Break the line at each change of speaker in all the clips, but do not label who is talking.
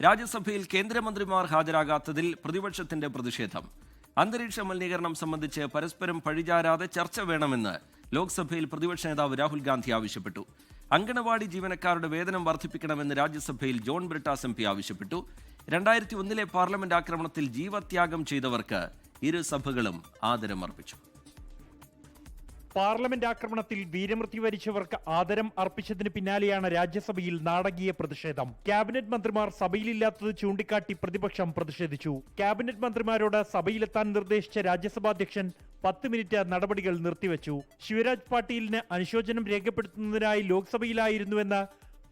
രാജ്യസഭയിൽ കേന്ദ്രമന്ത്രിമാർ ഹാജരാകാത്തതിൽ പ്രതിപക്ഷത്തിന്റെ പ്രതിഷേധം. അന്തരീക്ഷ മലിനീകരണം സംബന്ധിച്ച് പരസ്പരം പഴിചാരാതെ ചർച്ച വേണമെന്ന് ലോക്സഭയിൽ പ്രതിപക്ഷ നേതാവ് രാഹുൽ ഗാന്ധി ആവശ്യപ്പെട്ടു. അങ്കണവാടി ജീവനക്കാരുടെ വേതനം വർദ്ധിപ്പിക്കണമെന്ന് രാജ്യസഭയിൽ ജോൺ ബ്രിട്ടാസ് MP ആവശ്യപ്പെട്ടു. 2001 പാർലമെന്റ് ആക്രമണത്തിൽ ജീവത്യാഗം ചെയ്തവർക്ക് ഇരു സഭകളും ആദരമർപ്പിച്ചു.
പാർലമെന്റ് ആക്രമണത്തിൽ വീരമൃത്യു വരിച്ചവർക്ക് ആദരം അർപ്പിച്ചതിന് പിന്നാലെയാണ് രാജ്യസഭയിൽ നാടകീയ പ്രതിഷേധം. ക്യാബിനറ്റ് മന്ത്രിമാർ സഭയിലില്ലാത്തത് ചൂണ്ടിക്കാട്ടി പ്രതിപക്ഷം പ്രതിഷേധിച്ചു. ക്യാബിനറ്റ് മന്ത്രിമാരോട് സഭയിലെത്താൻ നിർദ്ദേശിച്ച രാജ്യസഭാധ്യക്ഷൻ 10 മിനിറ്റ് നടപടികൾ നിർത്തിവെച്ചു. ശിവരാജ് പാട്ടീലിന് അനുശോചനം രേഖപ്പെടുത്തുന്നതിനായി ലോക്സഭയിലായിരുന്നുവെന്ന്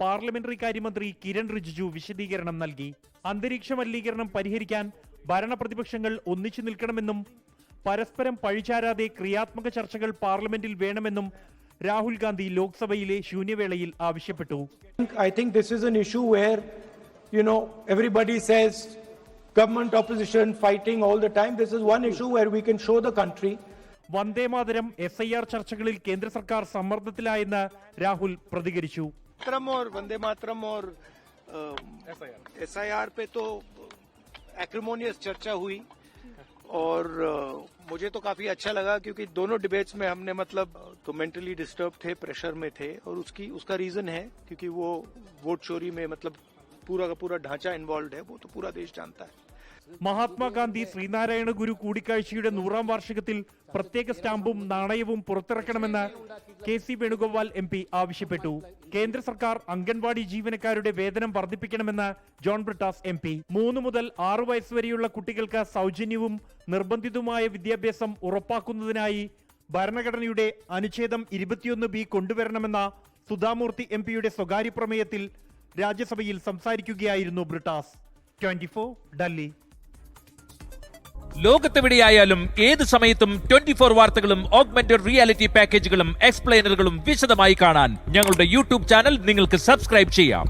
പാർലമെന്ററി കാര്യമന്ത്രി കിരൺ റിജിജു വിശദീകരണം നൽകി. അന്തരീക്ഷ മലിനീകരണം പരിഹരിക്കാൻ ഭരണപ്രതിപക്ഷങ്ങൾ ഒന്നിച്ചു നിൽക്കണമെന്നും പരസ്പരം പഴിചാരാതെ ക്രിയാത്മക ചർച്ചകൾ പാർലമെന്റിൽ വേണമെന്നും രാഹുൽ ഗാന്ധി ലോക്സഭയിലെ ശൂന്യവേളയിൽ ആവശ്യപ്പെട്ടു.
I think this is an issue where, everybody says government opposition fighting all the time. This is one issue where we can show the country.
Vande Mataram SIR ചർച്ചകളിൽ കേന്ദ്ര സർക്കാർ സമ്മർദ്ദത്തിലായെന്ന് രാഹുൽ പ്രതികരിച്ചു.
वंदे मातरम और SIR पे तो एक्रिमोनियस चर्चा हुई और मुझे तो काफी अच्छा लगा क्योंकि दोनों डिबेट्स में हमने तो मेंटली डिस्टर्ब थे, प्रेशर में थे और उसका रीजन है क्योंकि वो वोट चोरी में पूरा का पूरा ढांचा इन्वॉल्व है, वो तो पूरा देश जानता है.
മഹാത്മാഗാന്ധി ശ്രീനാരായണ ഗുരു കൂടിക്കാഴ്ചയുടെ 100ാം വാർഷികത്തിൽ പ്രത്യേക സ്റ്റാമ്പും നാണയവും പുറത്തിറക്കണമെന്ന് KC വേണുഗോപാൽ MP ആവശ്യപ്പെട്ടു. കേന്ദ്ര സർക്കാർ അംഗൻവാടി ജീവനക്കാരുടെ വേതനം വർദ്ധിപ്പിക്കണമെന്ന് ജോൺ ബ്രിട്ടാസ് MP. 3 മുതൽ 6 വയസ്സ് വരെയുള്ള കുട്ടികൾക്ക് സൗജന്യവും നിർബന്ധിതവുമായ വിദ്യാഭ്യാസം ഉറപ്പാക്കുന്നതിനായി ഭരണഘടനയുടെ അനുച്ഛേദം 21B കൊണ്ടുവരണമെന്ന സുധാമൂർത്തി MPയുടെ സ്വകാര്യ പ്രമേയത്തിൽ രാജ്യസഭയിൽ സംസാരിക്കുകയായിരുന്നു ബ്രിട്ടാസ്. 24 ഡൽഹി.
ലോകത്തെവിടെയായാലും ഏത് സമയത്തും 24 വാർത്തകളും ഓഗ്മെന്റഡ് റിയാലിറ്റി പാക്കേജുകളും എക്സ്പ്ലെയിനറുകളും വിശദമായി കാണാൻ ഞങ്ങളുടെ YouTube ചാനൽ നിങ്ങൾക്ക് സബ്സ്ക്രൈബ് ചെയ്യാം.